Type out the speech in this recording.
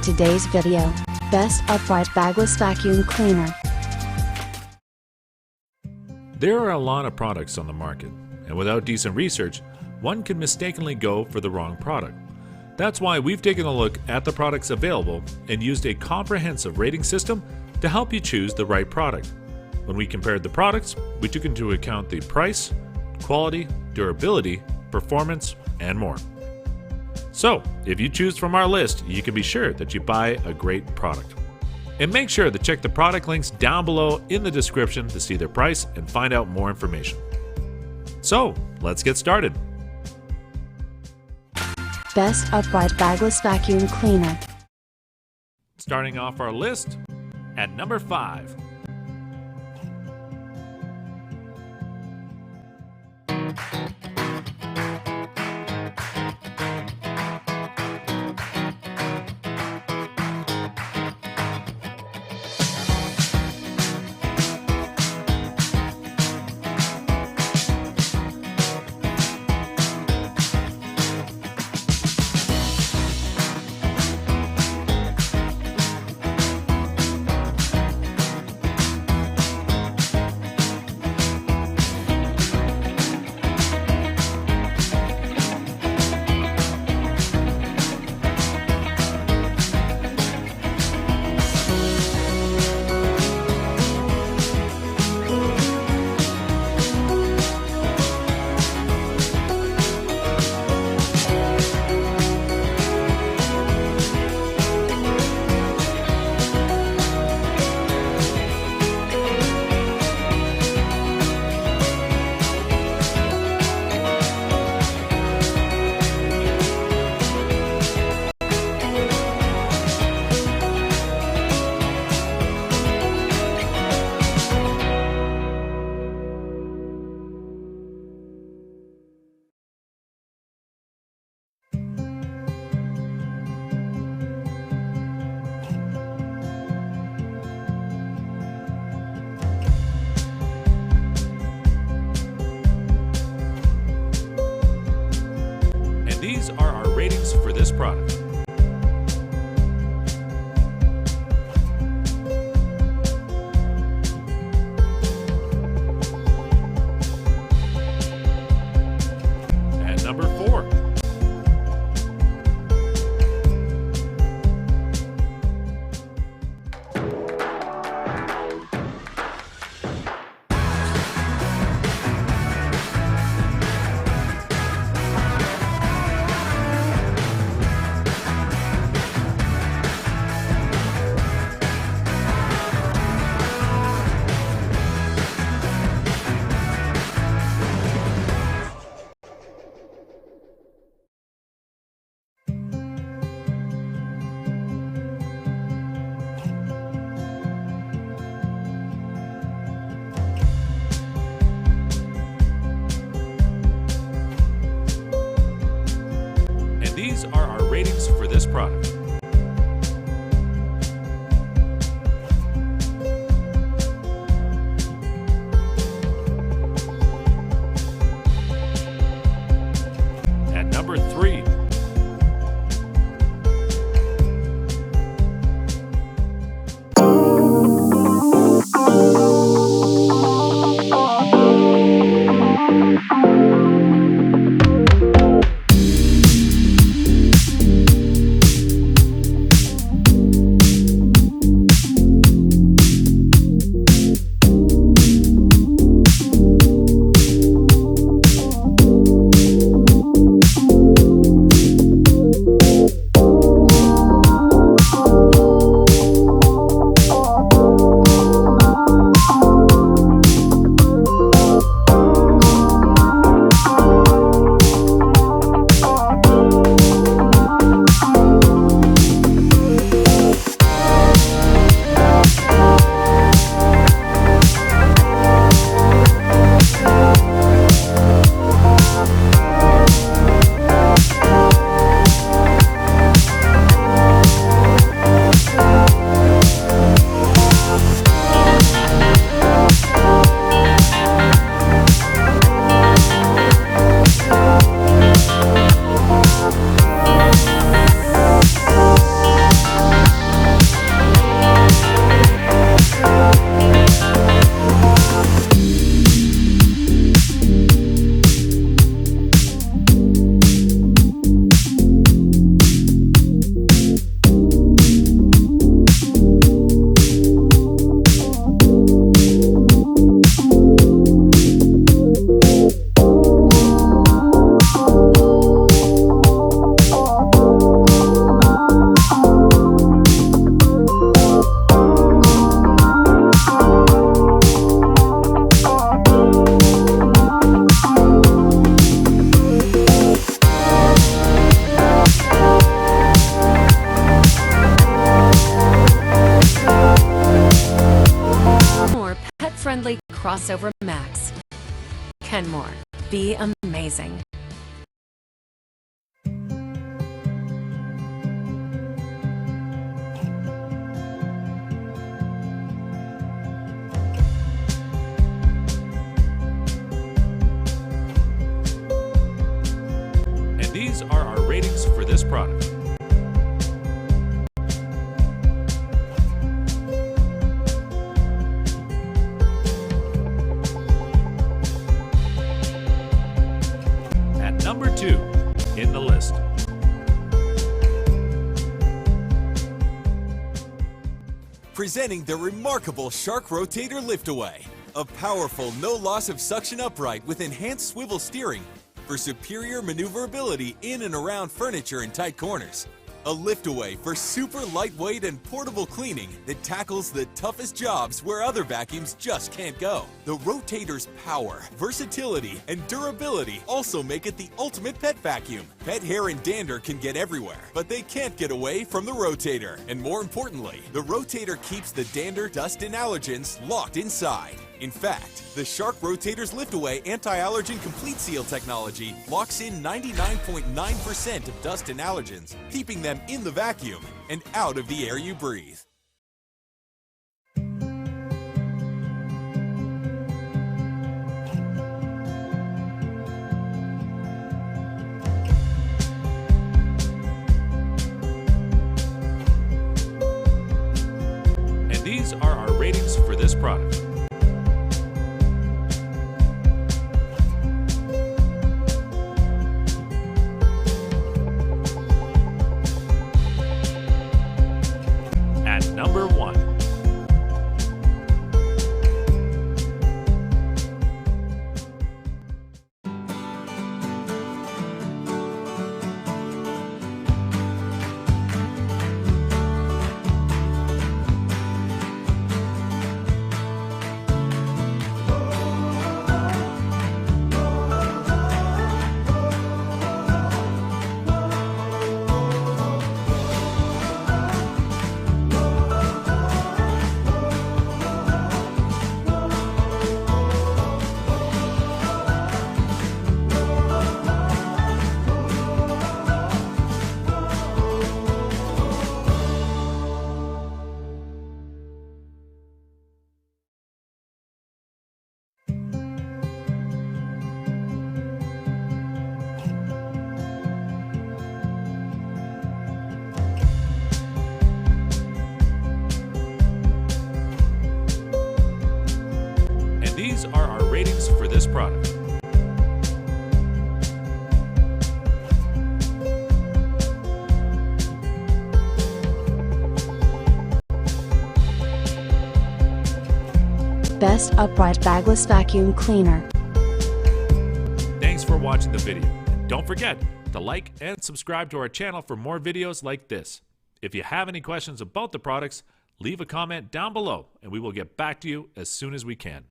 Today's video, Best Upright Bagless Vacuum Cleaner. There are a lot of products on the market, and without decent research, one can mistakenly go for the wrong product. That's why we've taken a look at the products available and used a comprehensive rating system to help you choose the right product. When we compared the products, we took into account the price, quality, durability, performance, and more. So, if you choose from our list, you can be sure that you buy a great product. And make sure to check the product links down below in the description to see their price and find out more information. So, let's get started. Best Upright Bagless Vacuum Cleaner. Starting off our list at number 5. These are our ratings for this product. At number 4. These are our ratings for this product. At number 3. crossover max. Kenmore. Be amazing. And these are our ratings for this product. At number 2 in the list. Presenting the remarkable Shark Rotator Liftaway, a powerful no loss of suction upright with enhanced swivel steering for superior maneuverability in and around furniture in tight corners. A liftaway for super lightweight and portable cleaning that tackles the toughest jobs where other vacuums just can't go. The Rotator's power, versatility, and durability also make it the ultimate pet vacuum. Pet hair and dander can get everywhere, but they can't get away from the Rotator. And more importantly, the Rotator keeps the dander, dust, and allergens locked inside. In fact, the Shark Rotator's Liftaway Anti-Allergen Complete Seal technology locks in 99.9% of dust and allergens, keeping them in the vacuum and out of the air you breathe. And these are our ratings for this product. At number 1. These are our ratings for this product. Best upright bagless vacuum cleaner. Thanks for watching the video. And don't forget to like and subscribe to our channel for more videos like this. If you have any questions about the products, leave a comment down below and we will get back to you as soon as we can.